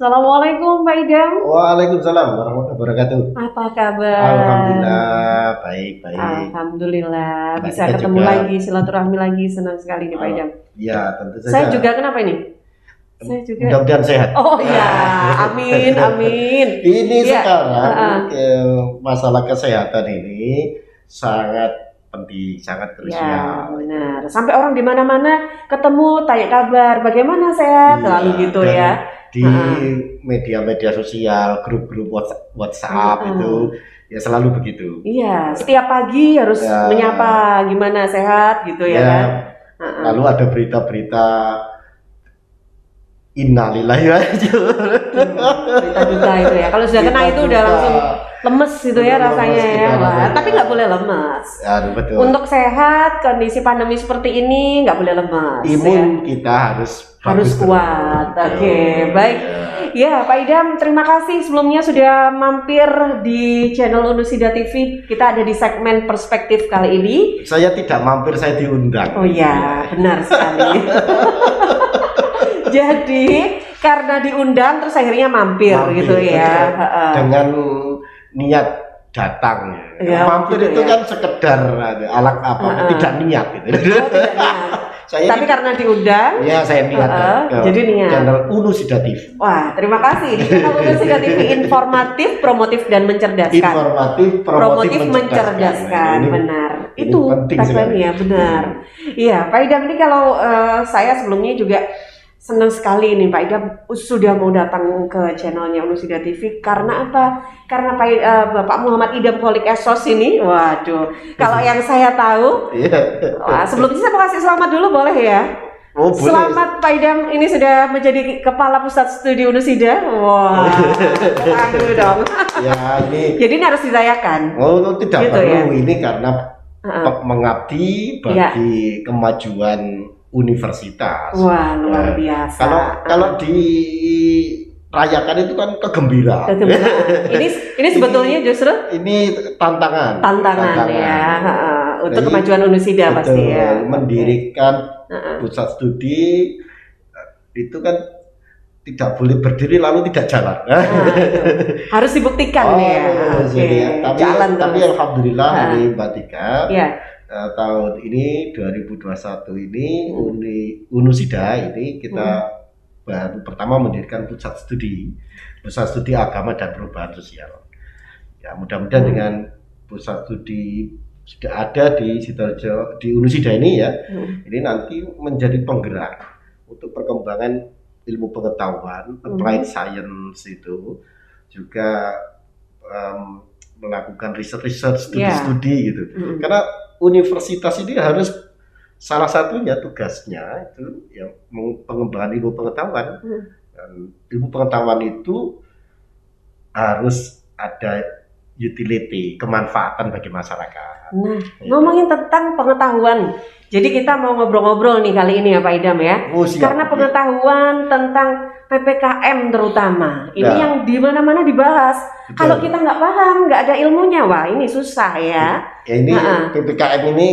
Assalamualaikum Pak Idam. Waalaikumsalam warahmatullahi wabarakatuh. Apa kabar? Alhamdulillah, baik, baik. Alhamdulillah, Mbak bisa Ika ketemu juga. lagi, silaturahmi lagi, senang sekali nih Pak Idam. Ya, tentu Saya saja. juga kenapa ini? Saya juga. Mudah-mudahan sehat. Oh iya, amin, amin. Ini Ya, sekarang masalah kesehatan ini sangat penting, sangat Ya, krusial. benar. Sampai orang di mana-mana ketemu, tanya kabar, bagaimana sehat, Iya, selalu gitu dan ya. di media-media sosial, grup-grup WhatsApp itu ya selalu begitu. Iya, setiap pagi harus Ya. menyapa gimana sehat gitu ya Ya, kan. lalu ada berita-berita innalillahi wa Berita duka itu ya. Kalau sudah kena Berita itu udah duka. langsung lemes gitu ya Lemes rasanya ya. kita Wah, rasanya. tapi nggak boleh lemes. Ya, betul. Untuk sehat kondisi pandemi seperti ini nggak boleh lemes. Imun kita harus Harus bagus kuat. terus. Oke, baik. Ya, Pak Idam, terima kasih sebelumnya sudah mampir di channel Unusida TV. Kita ada di segmen perspektif kali ini. Saya tidak mampir, saya diundang. Oh iya, benar sekali. Jadi karena diundang terus akhirnya mampir gitu ya. betul. Dengan niat datang. Ya, Mampir gitu itu ya. kan sekedar alat apa? Tidak niat gitu. Oh, tidak niat. Saya Tapi karena diundang, ya saya niat ke jadi niat. channel Unusida TV. Wah, terima kasih. Channel Unusida TV informatif, promotif dan mencerdaskan. Informatif, Promotif mencerdaskan, Ini- benar. ini Itu penting sekali. tagline-nya, benar. Iya, Pak Idam ini kalau saya sebelumnya juga senang sekali nih Pak Idam sudah mau datang ke channelnya Unusida TV karena apa? Karena Bapak Muhammad Idam Kholik Esos ini, waduh. Kalau yang saya tahu, Iya. wah, sebelumnya saya mau kasih selamat dulu boleh ya? Oh, boleh. Selamat Pak Idam, ini sudah menjadi Kepala Pusat Studi Unusida. Wah, tangguh dong. Ya, ini Jadi ini harus dirayakan. oh tidak Gitu perlu ya? ini karena mengabdi bagi kemajuan universitas. Wah, luar Eh, biasa. Kalau dirayakan itu kan kegembiraan. Kegembiraan. Ini sebetulnya justru Ini tantangan. tantangan ya, untuk Jadi, kemajuan Unusida Betul, pasti ya. mendirikan pusat studi itu kan tidak boleh berdiri lalu tidak jalan. Itu. Harus dibuktikan ya. Oke. Jadi, Jalan tapi terus. alhamdulillah ini Mbak Tika. Ya. Tahun ini 2021 ini Unusida ini kita baru pertama mendirikan pusat studi agama dan perubahan sosial. Ya mudah-mudahan dengan pusat studi sudah ada di Sidoarjo di Unusida ini ya, ini nanti menjadi penggerak untuk perkembangan ilmu pengetahuan, applied science itu juga melakukan riset-riset, studi-studi gitu. Karena universitas ini harus salah satunya tugasnya itu yang pengembangan ilmu pengetahuan. Dan ilmu pengetahuan itu harus ada utility, kemanfaatan bagi masyarakat. Nah, ngomongin tentang pengetahuan. Jadi kita mau ngobrol-ngobrol nih kali ini ya Pak Idam ya. Oh, siap. Karena pengetahuan tentang PPKM terutama. Ini Ya. yang di mana-mana dibahas. Betul. Kalau kita nggak paham, nggak ada ilmunya, wah ini susah ya. Ya ini PPKM ini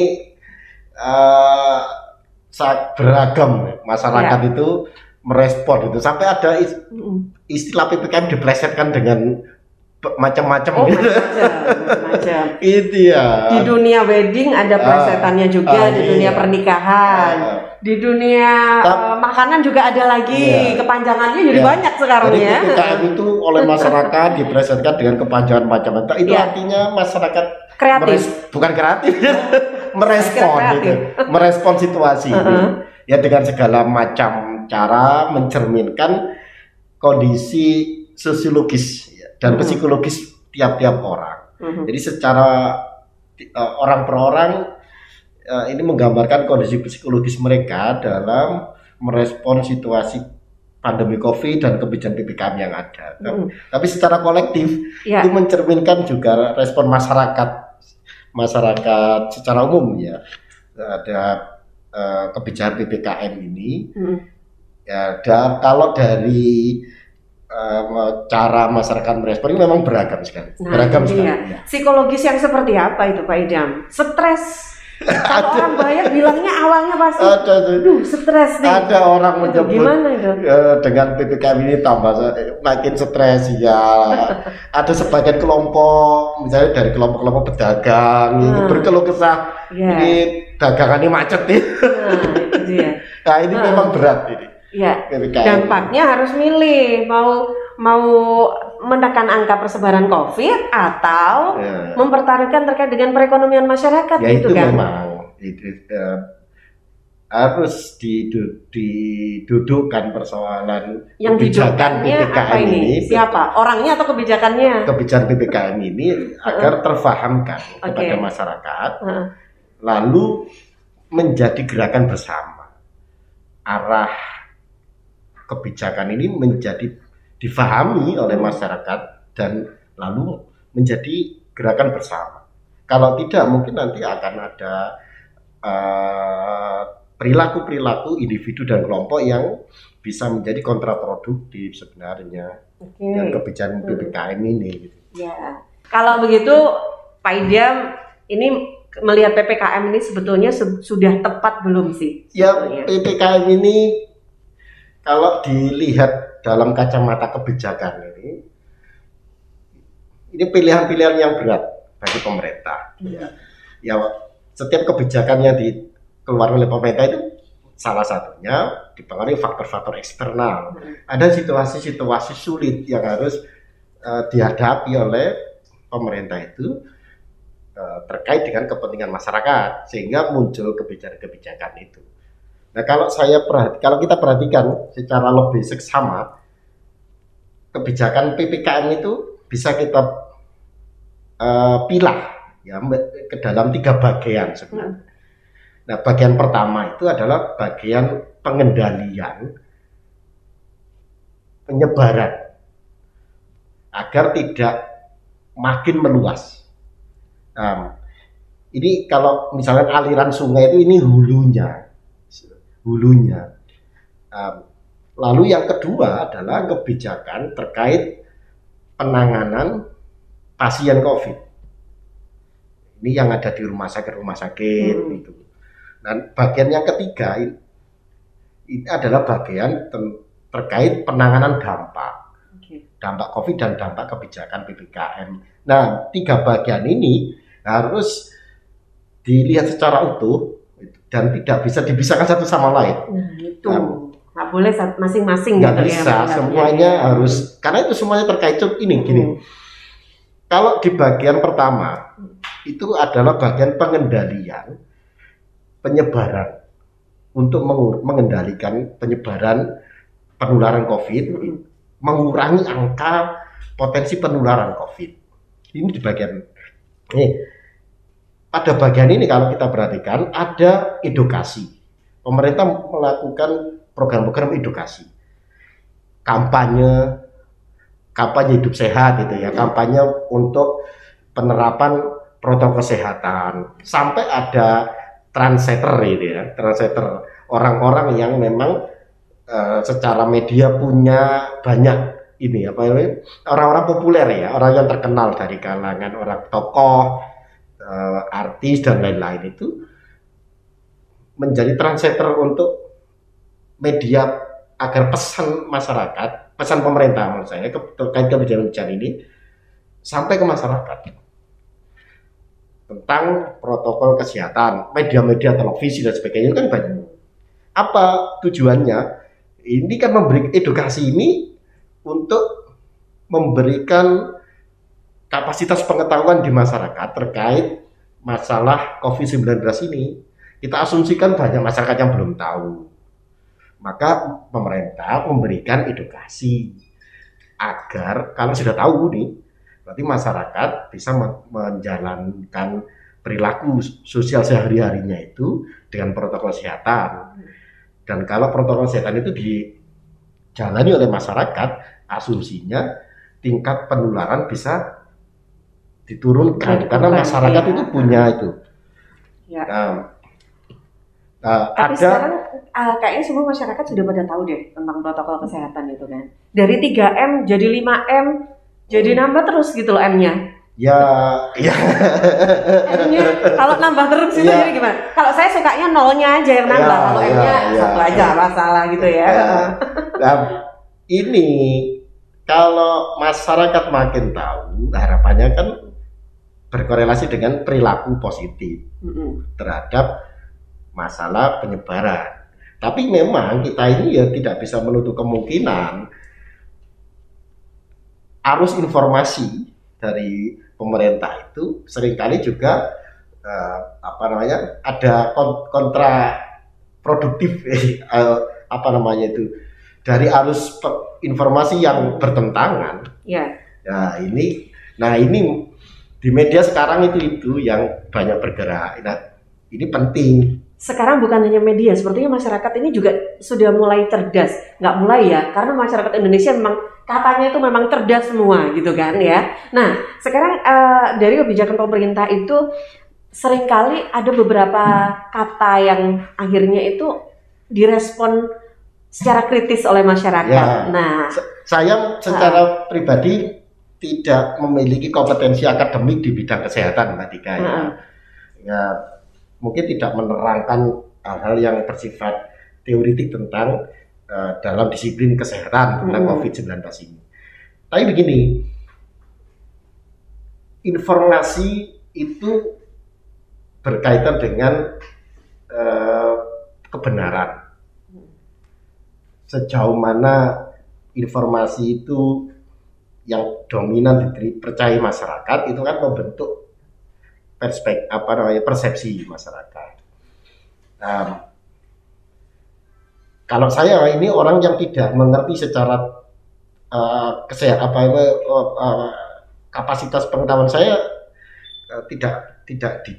sangat beragam. Masyarakat itu merespon itu sampai ada istilah PPKM diplesetkan dengan macam-macam Oh, gitu. macam-macam. Itu ya. Di dunia wedding ada plesetannya juga, di dunia iya. pernikahan, di dunia makanan juga ada lagi. Iya. Kepanjangannya jadi Iya. banyak sekarang Jadi ya. PPKM itu oleh masyarakat diplesetkan dengan kepanjangan macam-macam. Itu Iya. artinya masyarakat Kreatif. bukan kreatif, merespon Kreatif. gitu. Merespon situasi ini. Ya dengan segala macam cara mencerminkan kondisi sosiologis dan psikologis tiap-tiap orang. Jadi secara orang per orang ini menggambarkan kondisi psikologis mereka dalam merespon situasi pandemi COVID dan kebijakan PPKM yang ada. Tapi secara kolektif itu mencerminkan juga respon masyarakat secara umum ya. Ada kebijakan PPKM ini. Ya, dan kalau dari cara masyarakat merespon ini memang beragam sekali. Nah, beragam sekali. Psikologis yang seperti apa itu Pak Idam? Stres Kalau orang bayar bilangnya awalnya pasti, aduh stres nih. Ada orang menyebut gimana itu? Dengan PPKM ini tambah makin stres ya. Ada sebagian kelompok, misalnya dari kelompok-kelompok pedagang ini berkeluh kesah, ini dagangannya macet nih. Nah, itu dia. Nah ini memang berat ini. Ya, PPKM. dampaknya harus milih mau menekan angka persebaran COVID atau mempertaruhkan terkait dengan perekonomian masyarakat ya, gitu itu kan. Memang harus didudukkan persoalan yang kebijakan PPKM ini. Siapa? Orangnya atau kebijakannya? Kebijakan PPKM ini agar terfahamkan kepada masyarakat, lalu menjadi gerakan bersama. Arah kebijakan ini menjadi difahami oleh masyarakat dan lalu menjadi gerakan bersama. Kalau tidak mungkin nanti akan ada perilaku-perilaku individu dan kelompok yang bisa menjadi kontraproduktif sebenarnya dengan kebijakan PPKM ini. Ya, kalau begitu Pak Idam ini melihat PPKM ini sebetulnya sudah tepat belum sih? Ya, PPKM ini kalau dilihat dalam kacamata kebijakan ini pilihan-pilihan yang berat bagi pemerintah. Ya, setiap kebijakan yang dikeluarkan oleh pemerintah itu salah satunya dipengaruhi faktor-faktor eksternal. Ada situasi-situasi sulit yang harus dihadapi oleh pemerintah itu terkait dengan kepentingan masyarakat sehingga muncul kebijakan-kebijakan itu. Nah, kalau kita perhatikan secara lebih seksama, kebijakan PPKM itu bisa kita pilah ya ke dalam 3 bagian sebenarnya. Nah, bagian pertama itu adalah bagian pengendalian penyebaran agar tidak makin meluas. Ini kalau misalnya aliran sungai itu ini hulunya. Lalu yang kedua adalah kebijakan terkait penanganan pasien COVID. Ini yang ada di rumah sakit gitu. Dan bagian yang ketiga ini adalah bagian terkait penanganan dampak COVID dan dampak kebijakan PPKM. Nah, 3 bagian ini harus dilihat secara utuh dan tidak bisa dipisahkan satu sama lain. Itu nggak boleh masing-masing. Nggak bisa, semuanya harus, karena itu semuanya terkait. Gini. Kalau di bagian pertama itu adalah bagian pengendalian penyebaran untuk mengendalikan penyebaran penularan COVID, mengurangi angka potensi penularan COVID. Ini di bagian ini. Pada bagian ini kalau kita perhatikan ada edukasi. Pemerintah melakukan program-program edukasi. Kampanye hidup sehat gitu ya, kampanye untuk penerapan protokol kesehatan. Sampai ada trendsetter ini ya, trendsetter orang-orang yang memang secara media punya banyak ini orang-orang populer ya, orang yang terkenal dari kalangan orang tokoh, artis dan lain-lain itu menjadi trendsetter untuk media agar pesan masyarakat, pesan pemerintah menurut saya terkait kebijakan ini sampai ke masyarakat tentang protokol kesehatan, media-media televisi dan sebagainya kan banyak. Apa tujuannya? Ini kan memberi edukasi ini untuk memberikan kapasitas pengetahuan di masyarakat terkait masalah COVID-19 ini. Kita asumsikan banyak masyarakat yang belum tahu. Maka pemerintah memberikan edukasi agar kalau sudah tahu nih, berarti masyarakat bisa menjalankan perilaku sosial sehari-harinya itu dengan protokol kesehatan. Dan kalau protokol kesehatan itu dijalani oleh masyarakat, asumsinya tingkat penularan bisa diturunkan karena masyarakat itu punya itu. Ya. Tapi sekarang kayaknya semua masyarakat sudah pada tahu deh tentang protokol kesehatan itu kan. Dari 3M jadi 5M, jadi nambah terus gitu loh M-nya. Ya, ya. Kalau nambah terus itu jadi gimana? Kalau saya sukanya nolnya aja yang nambah, kalau M-nya satu aja masalah gitu ya. Nah, ini kalau masyarakat makin tahu, harapannya kan berkorelasi dengan perilaku positif terhadap masalah penyebaran. Tapi memang kita ini ya tidak bisa menutup kemungkinan arus informasi dari pemerintah itu seringkali juga ada kontraproduktif dari arus informasi yang bertentangan. Ya. Nah ini di media sekarang itu yang banyak bergerak. Nah ini penting. Sekarang bukan hanya media, sepertinya masyarakat ini juga sudah mulai cerdas. Nggak mulai ya, karena masyarakat Indonesia memang katanya itu memang cerdas semua gitu kan ya. Nah sekarang dari kebijakan pemerintah itu seringkali ada beberapa kata yang akhirnya itu direspon secara kritis oleh masyarakat. Ya, nah saya secara pribadi tidak memiliki kompetensi akademik di bidang kesehatan, Mbak Tika. Ya mungkin tidak menerangkan hal-hal yang bersifat teoritik tentang dalam disiplin kesehatan tentang COVID-19 ini. Tapi begini, informasi itu berkaitan dengan kebenaran. Sejauh mana informasi itu yang dominan dipercayai masyarakat itu kan membentuk persepsi masyarakat. Kalau saya ini orang yang tidak mengerti secara kapasitas pengetahuan saya tidak di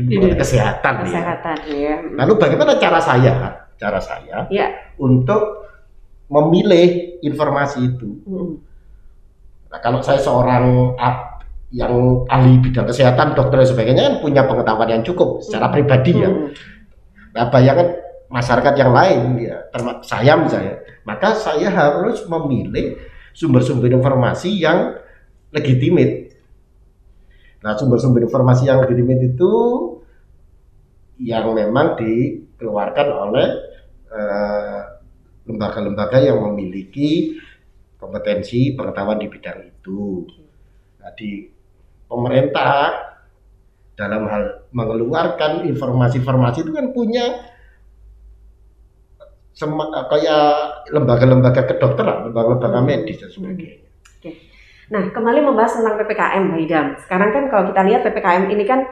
ilmu kesehatan ya. Lalu bagaimana cara saya untuk memilih informasi itu? Nah, kalau saya seorang yang ahli bidang kesehatan, dokter dan sebagainya kan punya pengetahuan yang cukup secara pribadi ya. Nah, bayangkan masyarakat yang lain ya, termasuk saya misalnya, maka saya harus memilih sumber-sumber informasi yang legitimate. Nah, sumber-sumber informasi yang legitimate itu yang memang dikeluarkan oleh lembaga-lembaga yang memiliki kompetensi pengetahuan di bidang itu. Nah, di pemerintah dalam hal mengeluarkan informasi-informasi itu kan punya kayak lembaga-lembaga kedokteran, lembaga-lembaga medis dan sebagainya. Nah, kembali membahas tentang PPKM, Mbak Idam. Sekarang kan kalau kita lihat PPKM ini kan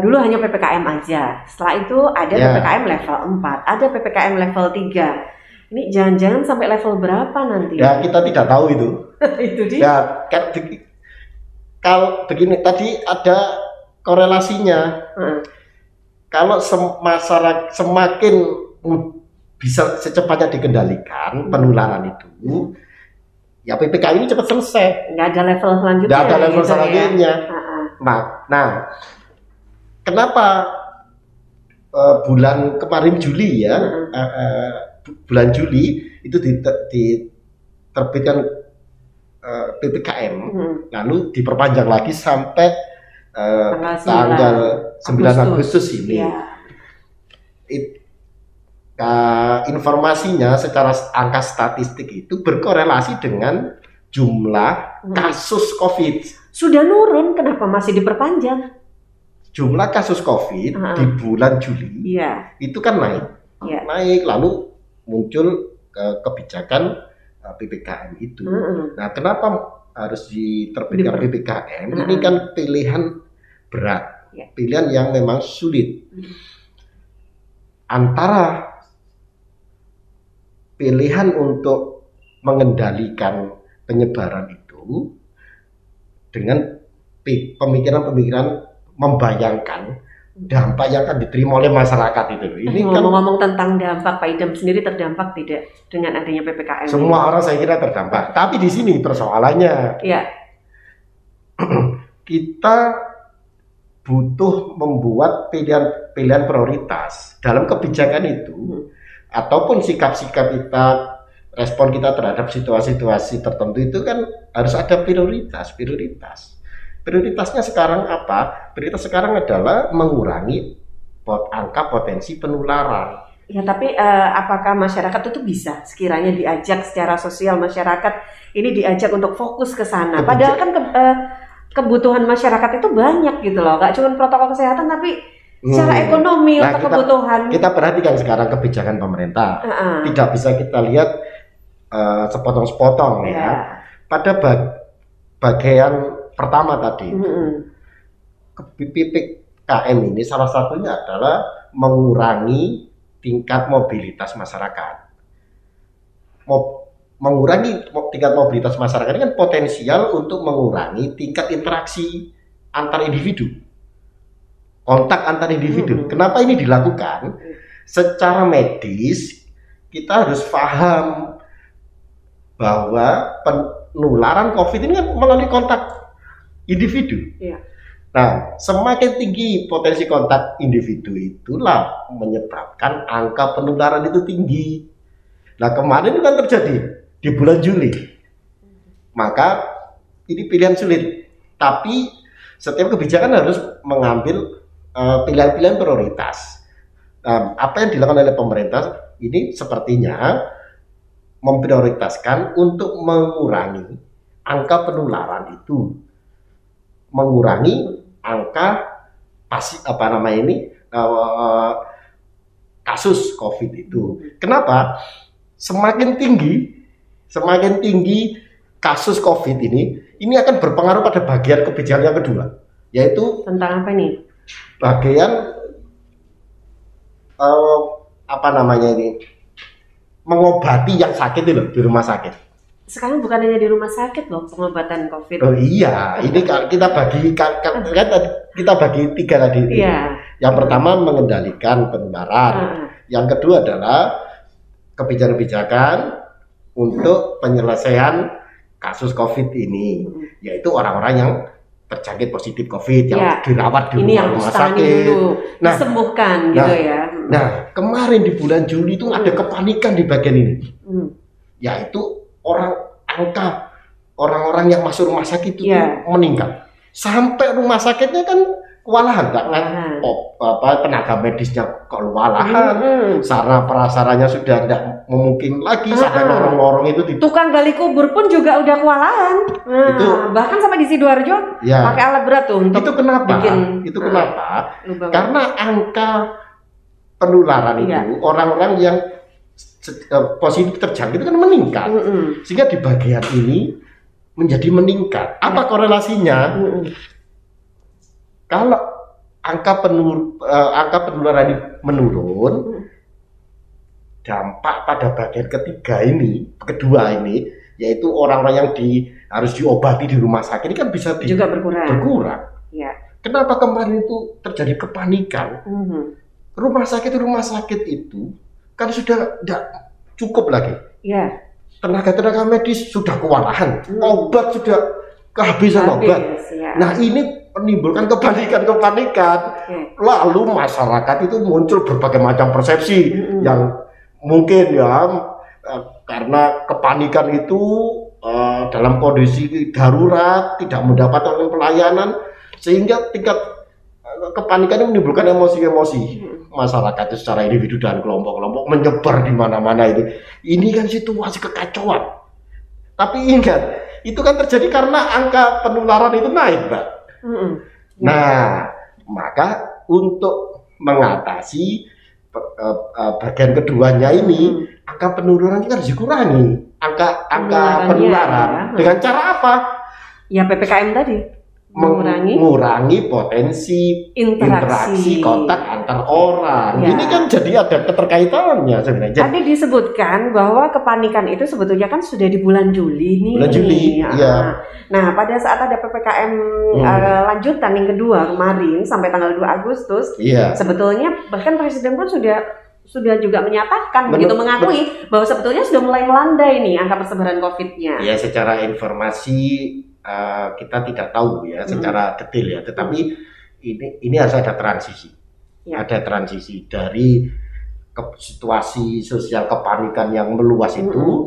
dulu hanya PPKM aja. Setelah itu ada PPKM level 4, ada PPKM level 3. Ini jangan-jangan sampai level berapa nanti? Ya, kita tidak tahu itu. Itu dia. Ya, kalau begini tadi ada korelasinya. Kalau masyarakat semakin bisa secepatnya dikendalikan penularan itu, ya PPKM ini cepat selesai. Nggak ada level selanjutnya. Nggak ada level selanjutnya. Ya. Nah, kenapa bulan kemarin Juli ya, bulan Juli itu diterbitkan PPKM, lalu diperpanjang lagi sampai tanggal 9 Agustus ini. Ya. Informasinya secara angka statistik itu berkorelasi dengan jumlah kasus COVID. Sudah nurun, kenapa masih diperpanjang? Jumlah kasus COVID di bulan Juli itu kan naik, lalu muncul kebijakan PPKM itu. Nah, kenapa harus diterbitkan PPKM? Ini kan pilihan berat, pilihan yang memang sulit antara pilihan untuk mengendalikan penyebaran itu dengan pemikiran-pemikiran membayangkan dampak yang akan diterima oleh masyarakat itu. Ini ngomong-ngomong tentang dampak, Pak Idam sendiri terdampak tidak dengan adanya PPKM? Semua orang saya kira terdampak. Tapi di sini persoalannya, kita butuh membuat pilihan prioritas dalam kebijakan itu, ataupun sikap-sikap kita, respon kita terhadap situasi-situasi tertentu itu kan harus ada prioritas. Prioritasnya sekarang apa? Prioritas sekarang adalah mengurangi angka potensi penularan. Ya, tapi apakah masyarakat itu bisa sekiranya diajak secara sosial, masyarakat ini diajak untuk fokus ke sana? Padahal kan kebutuhan masyarakat itu banyak gitu loh, nggak cuma protokol kesehatan tapi secara ekonomi untuk kebutuhan. Kita perhatikan sekarang kebijakan pemerintah, tidak bisa kita lihat sepotong-sepotong ya. Pada bagian pertama tadi, PPKM ini salah satunya adalah mengurangi tingkat mobilitas masyarakat. Mengurangi tingkat mobilitas masyarakat ini kan potensial untuk mengurangi tingkat interaksi antar individu, kontak antar individu. Kenapa ini dilakukan? Secara medis kita harus paham bahwa penularan COVID ini kan melalui kontak individu. Nah, semakin tinggi potensi kontak individu itulah menyebabkan angka penularan itu tinggi. Nah, kemarin itu kan terjadi di bulan Juli. Maka ini pilihan sulit. Tapi setiap kebijakan harus mengambil pilihan-pilihan prioritas. Apa yang dilakukan oleh pemerintah ini sepertinya memprioritaskan untuk mengurangi angka penularan itu, mengurangi angka kasus COVID itu. Kenapa? Semakin tinggi kasus COVID ini akan berpengaruh pada bagian kebijakan yang kedua, yaitu tentang apa nih? Bagian mengobati yang sakit itu loh, di rumah sakit. Sekarang bukan hanya di rumah sakit loh pengobatan COVID. Oh iya, ini kita bagi kita bagi 3 tadi. Iya. Yang pertama mengendalikan penularan. Yang kedua adalah kebijakan-kebijakan untuk penyelesaian kasus COVID ini, yaitu orang-orang yang terjangkit positif COVID yang dirawat di rumah sakit. Dulu, disembuhkan gitu ya. Nah, kemarin di bulan Juli itu ada kepanikan di bagian ini, yaitu angka orang-orang yang masuk rumah sakit itu meningkat. Sampai rumah sakitnya kan kewalahan, tenaga medisnya kewalahan, sarana prasaranya sudah tidak memungkinkan lagi, sampai lorong-lorong itu tukang gali kubur pun juga udah kewalahan. Bahkan sampai di Sidoarjo pakai alat berat tuh untuk itu kenapa? Karena angka penularan itu orang-orang yang positif terjangkit itu kan meningkat, sehingga di bagian ini menjadi meningkat. Apa korelasinya? Kalau angka penularan ini menurun, dampak pada bagian kedua ini, yaitu orang-orang yang harus diobati di rumah sakit ini kan bisa juga berkurang. Ya. Kenapa kemarin itu terjadi kepanikan? Rumah sakit itu kan sudah tidak cukup lagi. Tenaga medis sudah kewalahan, obat sudah kehabisan obat. Nah, ini menimbulkan kepanikan. Lalu masyarakat itu muncul berbagai macam persepsi yang mungkin karena kepanikan itu dalam kondisi darurat, tidak mendapatkan pelayanan, sehingga tingkat kepanikan itu menimbulkan emosi-emosi masyarakat itu secara individu dan kelompok-kelompok menyebar di mana-mana itu. Ini kan situasi kekacauan. Tapi ingat, itu kan terjadi karena angka penularan itu naik, Mbak. Nah, maka untuk mengatasi bagian keduanya ini, angka penularan itu harus dikurangi. Angka penularan dengan cara apa? Ya PPKM tadi. Mengurangi potensi interaksi kontak antar orang. Ini kan jadi ada keterkaitannya sebenarnya. Tadi disebutkan bahwa kepanikan itu sebetulnya kan sudah di bulan Juli nih. Bulan Juli, Nah, pada saat ada PPKM lanjutan yang kedua kemarin sampai tanggal 2 Agustus, sebetulnya bahkan Presiden pun sudah juga menyatakan mengakui bahwa sebetulnya sudah mulai melandai nih angka persebaran COVID-nya. Ya, secara informasi kita tidak tahu ya secara detail ya, tetapi ini harus ada transisi. Ada transisi dari situasi sosial kepanikan yang meluas itu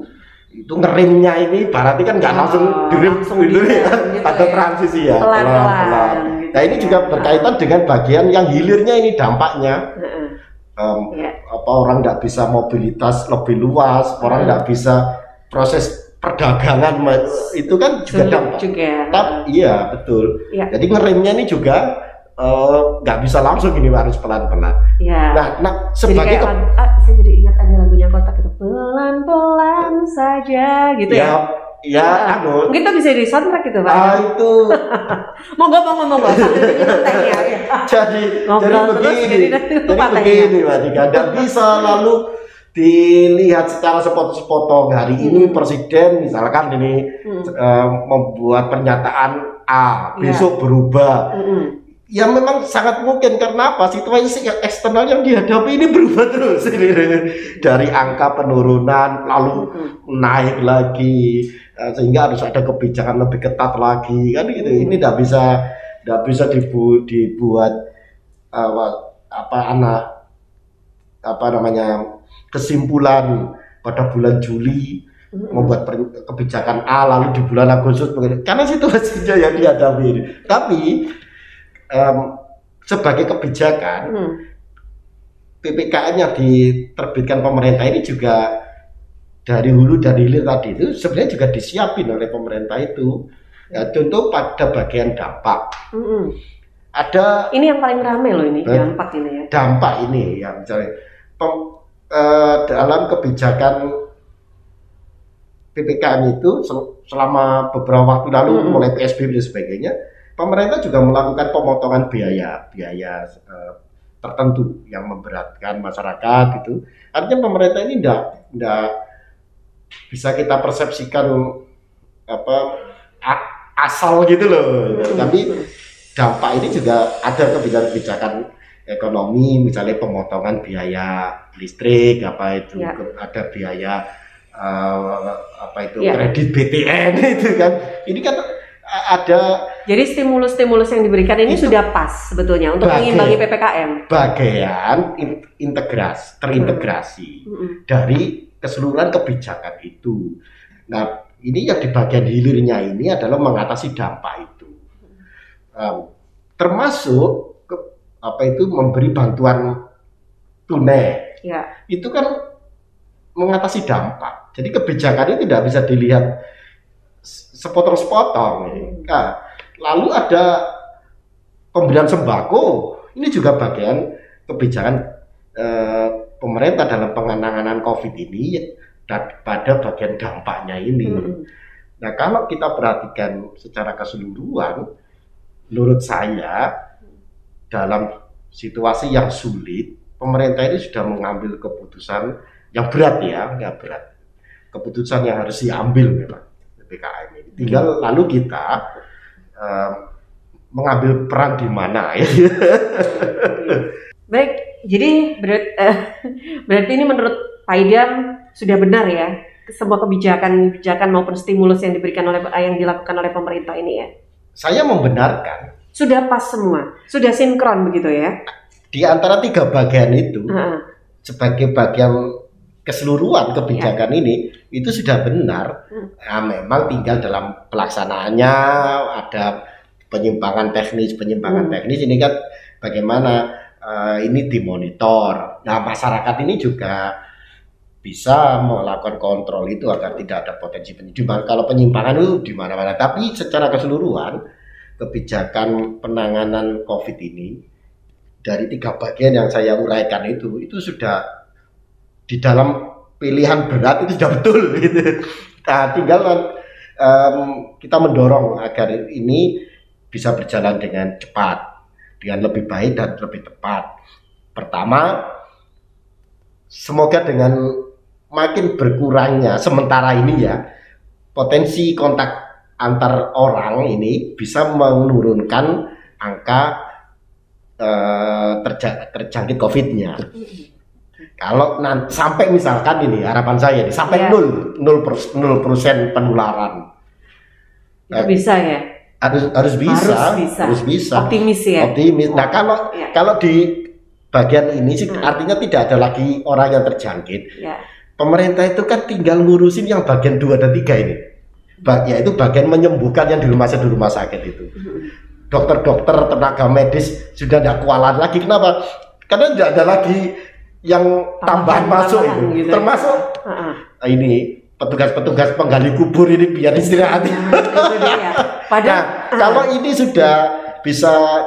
ngeremnya ini berarti kan nggak langsung direm gitu ya. gitu ada ya. transisi ya, Pelan-pelan. Gitu Nah ini ya. juga berkaitan dengan bagian yang hilirnya ini dampaknya. Apa orang nggak bisa mobilitas lebih luas, orang nggak bisa proses perdagangan itu kan juga dampak. Iya betul. Ya. Jadi ngeremnya ini juga nggak bisa langsung, ini harus pelan-pelan. Ya. Nah sebagai saya jadi ingat ada lagunya Kotak itu, pelan-pelan saja gitu ya. Ya, mungkin itu bisa di soundtrack gitu Pak. Itu. Monggo sambil ya. Jadi begini Mbak Dika, nggak bisa lalu dilihat secara sepotong-sepotong. Hari ini presiden misalkan ini membuat pernyataan A, besok berubah. Ya memang sangat mungkin, karena apa? Situasi eksternal yang dihadapi ini berubah terus. Dari angka penurunan lalu naik lagi, sehingga harus ada kebijakan lebih ketat lagi kan gitu. Ini tidak bisa dibuat kesimpulan pada bulan Juli membuat kebijakan A lalu di bulan Agustus karena situasinya yang dihadapi ini. Tapi sebagai kebijakan PPKM yang diterbitkan pemerintah ini juga dari hulu dan hilir tadi itu sebenarnya juga disiapin oleh pemerintah itu. Ya, contoh pada bagian dampak. Ada ini yang paling ramai loh ini dampak ini ya. Dampak ini yang misalnya dalam kebijakan PPKM itu selama beberapa waktu lalu mulai PSBB dan sebagainya, pemerintah juga melakukan pemotongan biaya tertentu yang memberatkan masyarakat gitu. Artinya pemerintah ini tidak bisa kita persepsikan asal gitu loh. Tapi dampak ini juga ada kebijakan ekonomi, misalnya pemotongan biaya listrik, ada biaya kredit BTN itu kan. Ini kan ada. Jadi stimulus-stimulus yang diberikan ini sudah pas sebetulnya untuk mengimbangi PPKM. Bagian terintegrasi dari keseluruhan kebijakan itu. Nah, ini yang di bagian hilirnya ini adalah mengatasi dampak itu. Termasuk memberi bantuan tunai. Ya. Itu kan mengatasi dampak. Jadi kebijakan ini tidak bisa dilihat sepotong-sepotong. Nah, lalu ada pemberian sembako, ini juga bagian kebijakan pemerintah dalam penanganan COVID ini pada bagian dampaknya ini. Nah, kalau kita perhatikan secara keseluruhan, menurut saya dalam situasi yang sulit, pemerintah ini sudah mengambil keputusan yang berat keputusan yang harus diambil memang. PPKM ini. Tinggal lalu kita mengambil peran di mana ya. Baik, jadi berarti ini menurut Pak Idam sudah benar ya semua kebijakan maupun stimulus yang dilakukan oleh pemerintah ini ya. Saya membenarkan. Sudah pas semua, sudah sinkron begitu ya. Di antara tiga bagian itu sebagai bagian keseluruhan kebijakan ini itu sudah benar. Nah, memang tinggal dalam pelaksanaannya ada penyimpangan teknis ini kan bagaimana ini dimonitor. Nah, masyarakat ini juga bisa melakukan kontrol itu agar tidak ada potensi penyimpangan. Kalau penyimpangan itu di mana-mana, tapi secara keseluruhan kebijakan penanganan COVID ini dari tiga bagian yang saya uraikan itu sudah di dalam pilihan berat itu sudah betul gitu. Nah, tinggal kita mendorong agar ini bisa berjalan dengan cepat, dengan lebih baik dan lebih tepat. Pertama, semoga dengan makin berkurangnya sementara ini ya potensi kontak antar orang ini bisa menurunkan angka terjangkit COVID-nya. Kalau sampai misalkan ini harapan saya ini sampai 0% penularan. Itu bisa ya? Harus bisa. Optimis ya. Nah, kalau di bagian ini sih artinya tidak ada lagi orang yang terjangkit. Ya. Pemerintah itu kan tinggal ngurusin yang bagian 2 dan 3 ini. Yaitu bagian menyembuhkan yang di rumah sakit itu. Dokter-dokter, tenaga medis sudah tidak kualat lagi. Kenapa? Karena tidak ada lagi yang tambahan masuk itu. Gitu. Termasuk ini petugas-petugas penggali kubur ini biar istirahat. Padahal kalau ini sudah bisa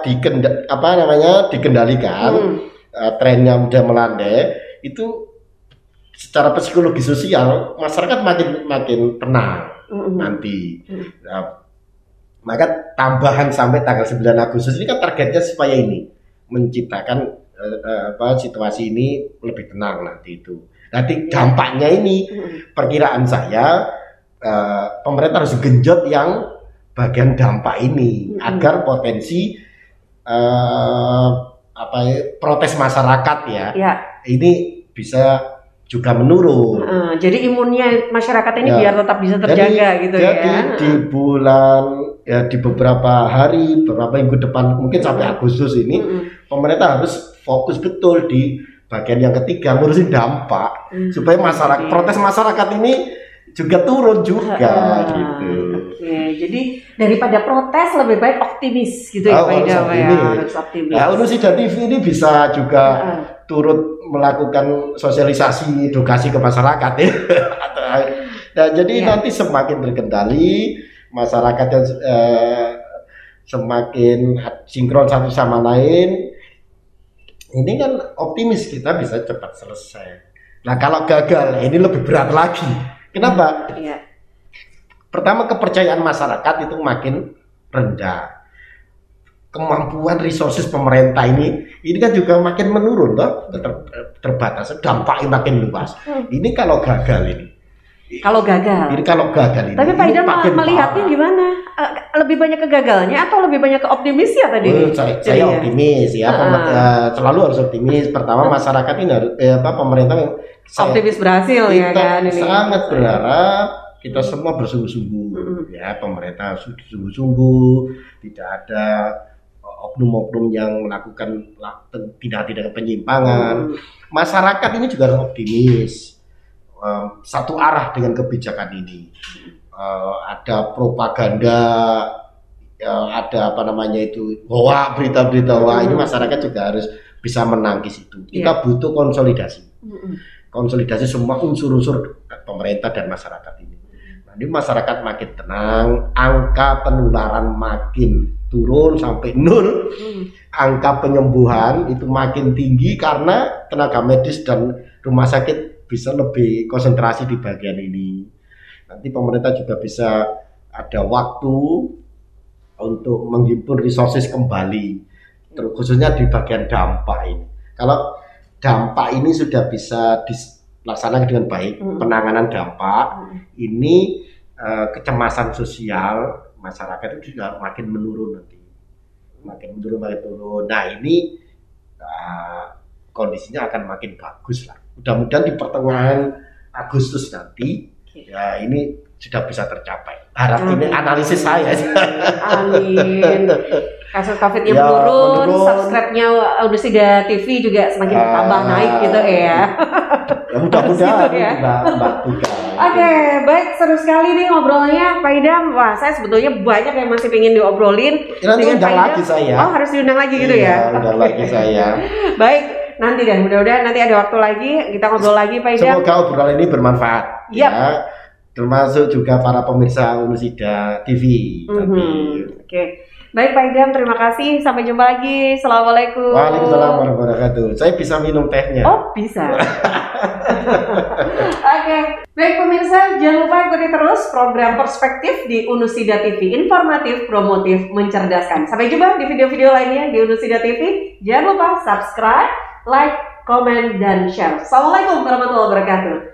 dikendalikan, trennya udah melandai, itu secara psikologi sosial masyarakat makin tenang nanti. Nah, maka tambahan sampai tanggal 9 Agustus ini kan targetnya supaya ini menciptakan situasi ini lebih tenang nanti itu. Nanti dampaknya ini perkiraan saya pemerintah harus genjot yang bagian dampak ini agar potensi protes masyarakat ini bisa juga menurun. Jadi imunnya masyarakat ini biar tetap bisa terjaga gitu ya. Jadi di bulan di beberapa hari, beberapa minggu depan mungkin sampai Agustus ini pemerintah harus fokus betul di bagian yang ketiga ngurusin dampak supaya protes masyarakat ini juga turun juga gitu. Jadi daripada protes lebih baik optimis gitu ya Pak Idam ya, harus optimis. Nah, Unusida TV ini bisa juga turut melakukan sosialisasi edukasi ke masyarakat ya. Nah, jadi nanti semakin terkendali, masyarakatnya semakin sinkron satu sama lain. Ini kan optimis kita bisa cepat selesai. Nah, kalau gagal ini lebih berat lagi. Kenapa? Pertama, kepercayaan masyarakat itu makin rendah. Kemampuan resources pemerintah ini kan juga makin menurun toh, terbatas, dampaknya makin luas. Ini kalau gagal ini. Tapi Pak Idam melihatnya gimana? Lebih banyak kegagalannya atau lebih banyak ke optimis ya tadi? Saya optimis ya. Selalu harus optimis. Pertama, masyarakat ini harus pemerintah optimis berhasil ya kan ini. Sangat berharap kita semua bersungguh-sungguh ya, pemerintah sungguh-sungguh, tidak ada oknum-oknum yang melakukan tindak-tindak penyimpangan. Masyarakat ini juga harus optimis, satu arah dengan kebijakan ini. Ada propaganda, ada berita-berita ini masyarakat juga harus bisa menangkis itu. Kita butuh konsolidasi semua unsur-unsur pemerintah dan masyarakat ini. Nanti masyarakat makin tenang, angka penularan makin turun sampai 0, angka penyembuhan itu makin tinggi karena tenaga medis dan rumah sakit bisa lebih konsentrasi di bagian ini. Nanti pemerintah juga bisa ada waktu untuk menghimpun resources kembali, khususnya di bagian dampak ini. Kalau dampak ini sudah bisa dilaksanakan dengan baik, penanganan dampak ini, kecemasan sosial masyarakat itu juga makin menurun nanti, makin turun. Nah ini kondisinya akan makin bagus lah. Mudah-mudahan di pertengahan Agustus nanti ya ini sudah bisa tercapai. Harap ini analisis saya. Amin. Kasus COVID-nya menurun, subscribe-nya Unusida TV juga semakin tambah naik gitu ya. Mudah-mudahan gitu ya. Mbak Tuga. Oke, baik, seru sekali nih ngobrolnya Pak Idam. Wah, saya sebetulnya banyak yang masih pengen diobrolin. Nanti undang lagi saya. Oh, harus diundang lagi gitu ya? Undang lagi saya. Baik, nanti dan mudah-mudahan nanti ada waktu lagi kita ngobrol lagi Pak Idam. Semoga obrolan ini bermanfaat. Ya, termasuk juga para pemirsa Unusida TV. Oke. Baik Pak Idam, terima kasih. Sampai jumpa lagi. Assalamualaikum. Waalaikumsalam warahmatullahi wabarakatuh. Saya bisa minum tehnya. Oh, bisa. Oke. Baik pemirsa, jangan lupa ikuti terus program Perspektif di Unusida TV. Informatif, promotif, mencerdaskan. Sampai jumpa di video-video lainnya di Unusida TV. Jangan lupa subscribe, like, komen, dan share. Assalamualaikum warahmatullahi wabarakatuh.